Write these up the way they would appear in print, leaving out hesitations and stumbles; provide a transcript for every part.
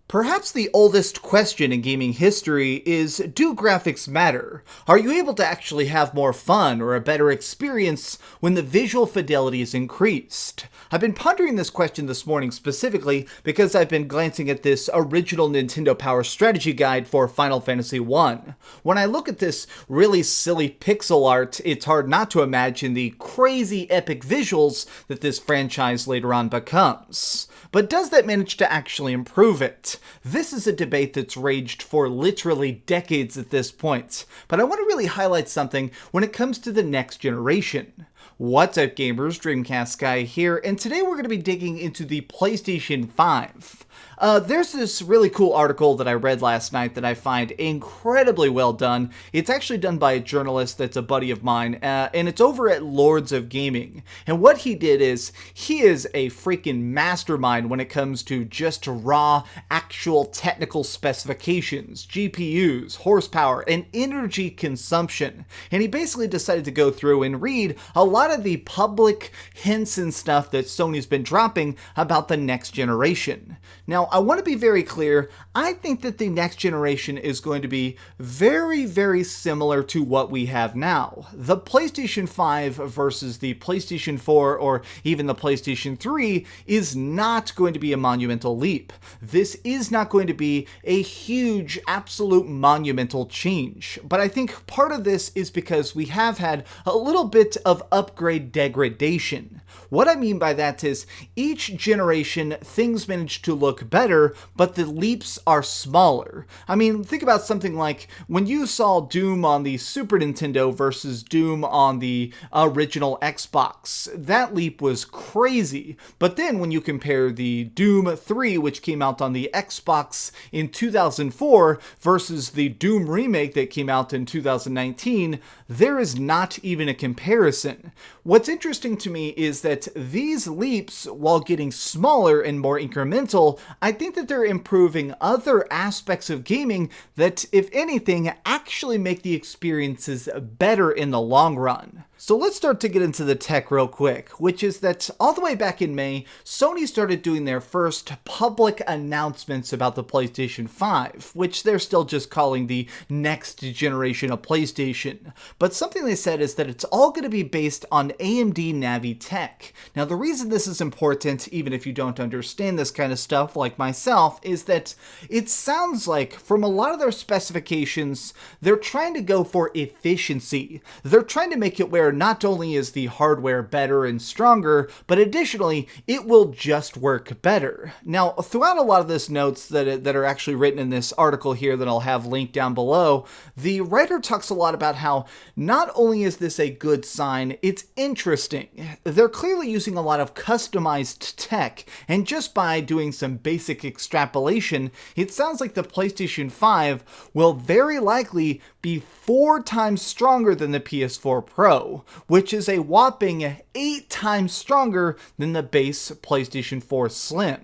Perhaps the oldest question in gaming history is, do graphics matter? Are you able to actually have more fun or a better experience when the visual fidelity is increased? I've been pondering this question this morning specifically because I've been glancing at this original Nintendo Power Strategy Guide for Final Fantasy I. When I look at this really silly pixel art, it's hard not to imagine the crazy epic visuals that this franchise later on becomes. But does that manage to actually improve it? This is a debate that's raged for literally decades at this point, but I want to really highlight something when it comes to the next generation. What's up gamers, DreamcastGuy here, and today we're going to be digging into the PlayStation 5. There's this really cool article that I read last night that I find incredibly well done. It's actually done by a journalist that's a buddy of mine, and it's over at Lords of Gaming. And what he did is, he is a freaking mastermind when it comes to just raw, actual technical specifications, GPUs, horsepower, and energy consumption. And he basically decided to go through and read a lot of the public hints and stuff that Sony's been dropping about the next generation. Now, I want to be very clear, I think that the next generation is going to be very, very similar to what we have now. The PlayStation 5 versus the PlayStation 4 or even the PlayStation 3 is not going to be a monumental leap. This is not going to be a huge, absolute monumental change. But I think part of this is because we have had a little bit of upgrade degradation. What I mean by that is, each generation, things manage to look better, but the leaps are smaller. I mean, think about something like when you saw Doom on the Super Nintendo versus Doom on the original Xbox. That leap was crazy. But then when you compare the Doom 3, which came out on the Xbox in 2004, versus the Doom remake that came out in 2019, there is not even a comparison. What's interesting to me is that these leaps, while getting smaller and more incremental, I think that they're improving other aspects of gaming that, if anything, actually make the experiences better in the long run. So let's start to get into the tech real quick, which is that all the way back in May, Sony started doing their first public announcements about the PlayStation 5, which they're still just calling the next generation of PlayStation. But something they said is that it's all going to be based on AMD Navi tech. Now, the reason this is important, even if you don't understand this kind of stuff like myself, is that it sounds like from a lot of their specifications, they're trying to go for efficiency. They're trying to make it where not only is the hardware better and stronger, but additionally, it will just work better. Now, throughout a lot of this notes that are actually written in this article here that I'll have linked down below, the writer talks a lot about how not only is this a good sign, it's interesting. They're clearly using a lot of customized tech, and just by doing some basic extrapolation, it sounds like the PlayStation 5 will very likely be 4 times stronger than the PS4 Pro, which is a whopping 8 times stronger than the base PlayStation 4 Slim.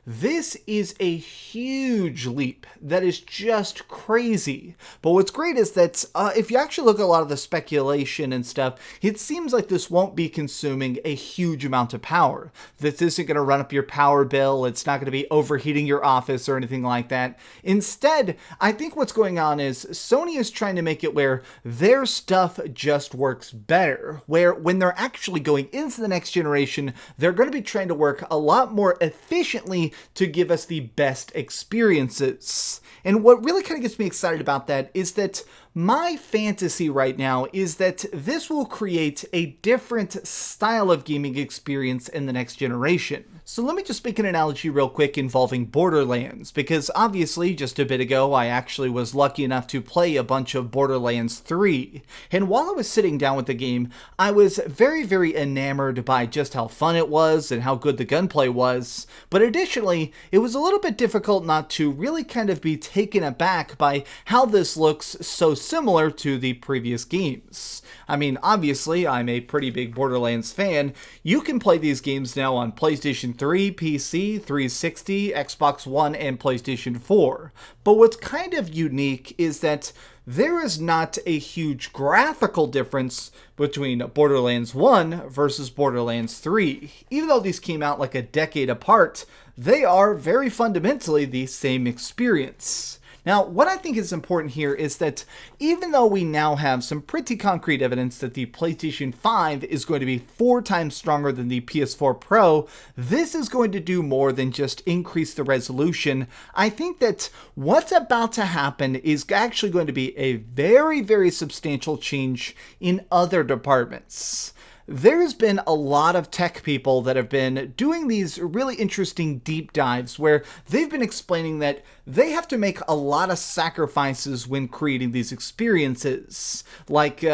This is a huge leap that is just crazy. But what's great is that if you actually look at a lot of the speculation and stuff, it seems like this won't be consuming a huge amount of power. This isn't going to run up your power bill. It's not going to be overheating your office or anything like that. Instead, I think what's going on is Sony is trying to make it where their stuff just works better. Where when they're actually going into the next generation, they're going to be trying to work a lot more efficiently to give us the best experiences. And what really kind of gets me excited about that is that my fantasy right now is that this will create a different style of gaming experience in the next generation. So let me just make an analogy real quick involving Borderlands, because obviously just a bit ago I actually was lucky enough to play a bunch of Borderlands 3. And while I was sitting down with the game, I was very, very enamored by just how fun it was and how good the gunplay was. But additionally, it was a little bit difficult not to really kind of be taken aback by how this looks so similar to the previous games. I mean, obviously, I'm a pretty big Borderlands fan. You can play these games now on PlayStation 3, PC, 360, Xbox One, and PlayStation 4. But what's kind of unique is that there is not a huge graphical difference between Borderlands 1 versus Borderlands 3. Even though these came out like a decade apart, they are very fundamentally the same experience. Now, what I think is important here is that even though we now have some pretty concrete evidence that the PlayStation 5 is going to be 4 times stronger than the PS4 Pro, this is going to do more than just increase the resolution. I think that what's about to happen is actually going to be a very, very substantial change in other departments. There's been a lot of tech people that have been doing these really interesting deep dives where they've been explaining that they have to make a lot of sacrifices when creating these experiences. Like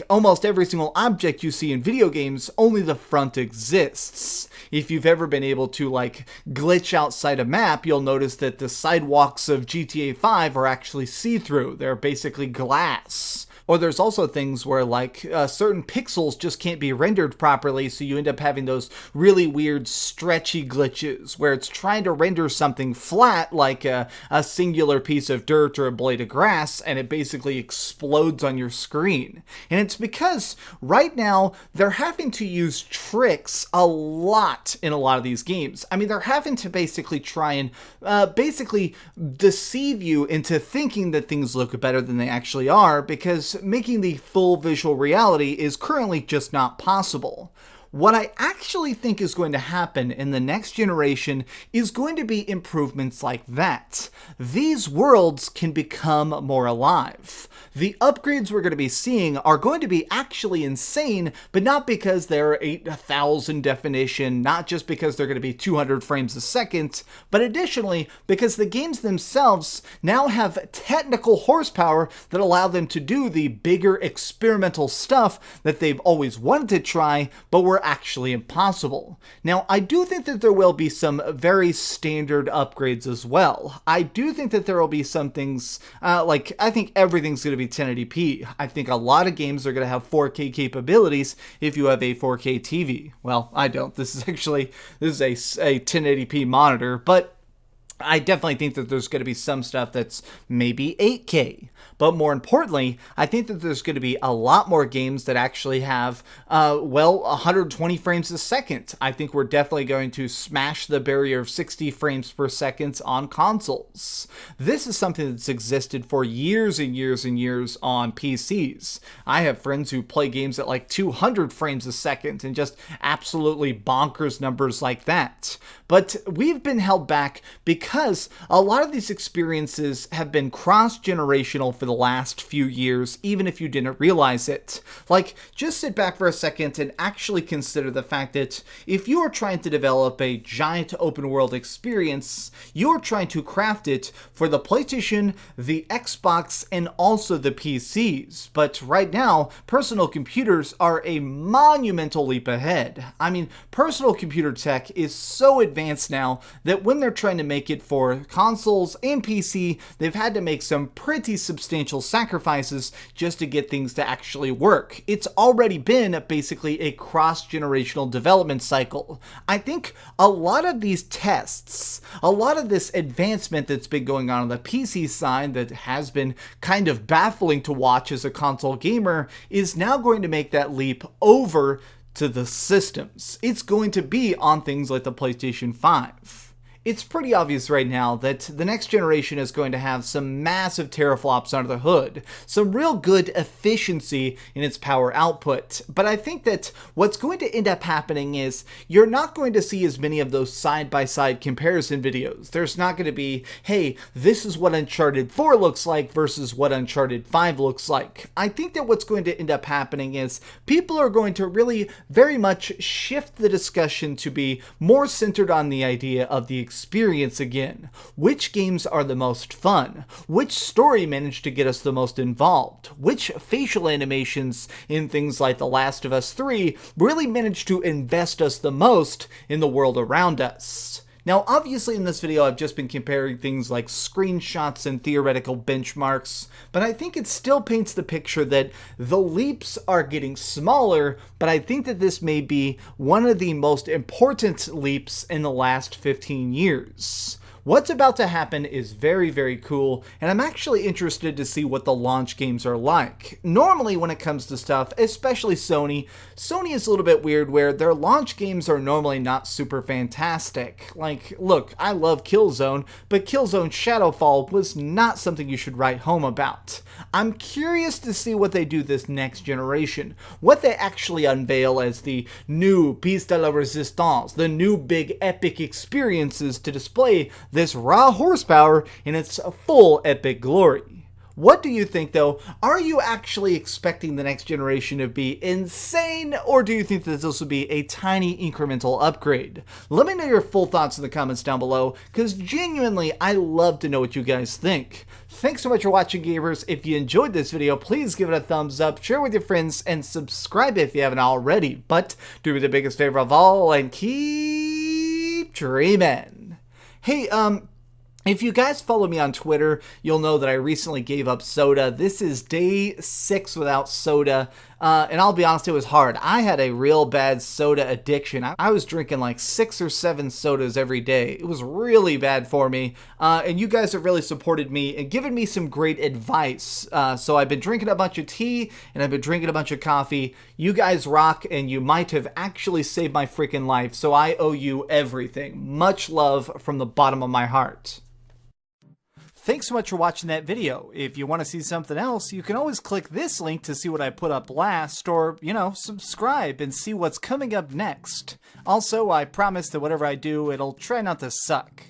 almost every single object you see in video games, only the front exists. If you've ever been able to glitch outside a map, you'll notice that the sidewalks of GTA 5 are actually see-through. They're basically glass. Or there's also things where certain pixels just can't be rendered properly, so you end up having those really weird stretchy glitches where it's trying to render something flat like a singular piece of dirt or a blade of grass, and it basically explodes on your screen. And it's because right now they're having to use tricks a lot in a lot of these games. I mean, they're having to basically try and basically deceive you into thinking that things look better than they actually are, because making the full visual reality is currently just not possible. What I actually think is going to happen in the next generation is going to be improvements like that. These worlds can become more alive. The upgrades we're going to be seeing are going to be actually insane, but not because they're 8,000 definition, not just because they're going to be 200 frames a second, but additionally because the games themselves now have technical horsepower that allow them to do the bigger experimental stuff that they've always wanted to try, but were actually impossible. Now, I do think that there will be some very standard upgrades as well. I do think that there will be some things, I think everything's going to be 1080p. I think a lot of games are going to have 4K capabilities if you have a 4K TV. Well, I don't. This is a 1080p monitor, but I definitely think that there's going to be some stuff that's maybe 8K. But more importantly, I think that there's going to be a lot more games that actually have, 120 frames a second. I think we're definitely going to smash the barrier of 60 frames per second on consoles. This is something that's existed for years and years and years on PCs. I have friends who play games at 200 frames a second and just absolutely bonkers numbers like that. But we've been held back because a lot of these experiences have been cross-generational for the last few years, even if you didn't realize it. Just sit back for a second and actually consider the fact that if you are trying to develop a giant open world experience, you're trying to craft it for the PlayStation, the Xbox, and also the PCs. But right now, personal computers are a monumental leap ahead. I mean, personal computer tech is so advanced now that when they're trying to make it for consoles and PC, they've had to make some pretty substantial sacrifices just to get things to actually work. It's already been basically a cross-generational development cycle. I think a lot of these tests, a lot of this advancement that's been going on the PC side that has been kind of baffling to watch as a console gamer is now going to make that leap over to the systems. It's going to be on things like the PlayStation 5. It's pretty obvious right now that the next generation is going to have some massive teraflops under the hood, some real good efficiency in its power output. But I think that what's going to end up happening is you're not going to see as many of those side-by-side comparison videos. There's not going to be, hey, this is what Uncharted 4 looks like versus what Uncharted 5 looks like. I think that what's going to end up happening is people are going to really very much shift the discussion to be more centered on the idea of the experience again. Which games are the most fun? Which story managed to get us the most involved? Which facial animations in things like The Last of Us 3 really managed to invest us the most in the world around us? Now, obviously in this video, I've just been comparing things like screenshots and theoretical benchmarks, but I think it still paints the picture that the leaps are getting smaller, but I think that this may be one of the most important leaps in the last 15 years. What's about to happen is very, very cool, and I'm actually interested to see what the launch games are like. Normally when it comes to stuff, especially Sony is a little bit weird where their launch games are normally not super fantastic. Like, look, I love Killzone, but Killzone Shadowfall was not something you should write home about. I'm curious to see what they do this next generation, what they actually unveil as the new piece de la resistance, the new big epic experiences to display this raw horsepower in its full epic glory. What do you think, though? Are you actually expecting the next generation to be insane, or do you think that this will be a tiny incremental upgrade? Let me know your full thoughts in the comments down below, because genuinely, I love to know what you guys think. Thanks so much for watching, gamers. If you enjoyed this video, please give it a thumbs up, share with your friends, and subscribe if you haven't already. But do me the biggest favor of all, and keep dreaming. Hey, if you guys follow me on Twitter, you'll know that I recently gave up soda. This is day 6 without soda, and I'll be honest, it was hard. I had a real bad soda addiction. I was drinking like 6 or 7 sodas every day. It was really bad for me, and you guys have really supported me and given me some great advice. So I've been drinking a bunch of tea, and I've been drinking a bunch of coffee. You guys rock, and you might have actually saved my freaking life, so I owe you everything. Much love from the bottom of my heart. Thanks so much for watching that video. If you want to see something else, you can always click this link to see what I put up last, or, subscribe and see what's coming up next. Also, I promise that whatever I do, it'll try not to suck.